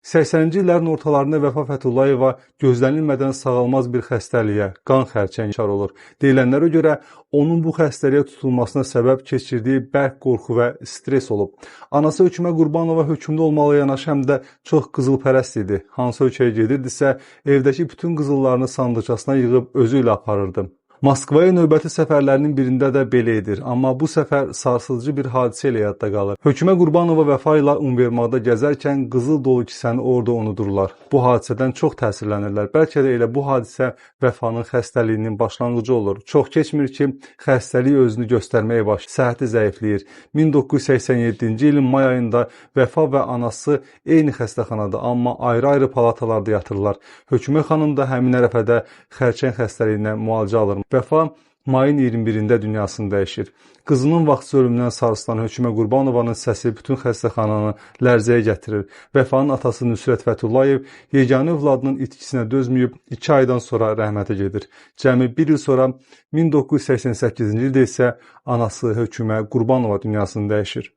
80-ci illərin ortalarında Vəfa Fətullayeva gözlənilmədən sağalmaz bir xəstəliyə, qan xərçəngi düçar olur. Deyilənlərə görə onun bu xəstəliyə tutulmasına səbəb keçirdiyi bərk qorxu və stress olub. Anası Hökümə Qurbanova hökmdə olmalı yanaşı həm də çox qızılpərəst idi. Hansı ölkəyə gedirdisə, evdəki bütün qızıllarını sandıqçasına yığıb özü ilə aparırdı. Moskvaya növbəti səfərlərinin birində də belə edir, amma bu səfər sarsıdıcı bir hadisə ilə yadda qalır. Hökümə Qurbanova Vəfa ilə Univermağda gəzərkən qızıl dolu kisəni orada unudurlar. Bu hadisədən çox təsirlənirlər. Bəlkə də elə bu hadisə Vəfanın xəstəliyinin başlanğıcı olur. Çox keçmir ki, xəstəlik özünü göstərməyə başlayır. Səhhəti zəifləyir. 1987-ci ilin may ayında Vəfa və anası eyni xəstəxanada, amma ayrı-ayrı palatalarda yatırlar. Hökümə xanım da həmin ərəfədə xərçəng xəstəliyinə müalicə alır. Vəfa mayın 21-də dünyasını dəyişir. Qızının vaxtsız ölümündən sarsılan Hökümə Qurbanovanın səsi bütün xəstəxananı lərzəyə gətirir. Vəfanın atası Nüsrət Fətullayev yeganə övladının itkisinə dözməyib 2 aydan sonra rəhmətə gedir. Cəmi 1 il sonra 1988-ci ildə isə anası Hökümə Qurbanova dünyasını dəyişir.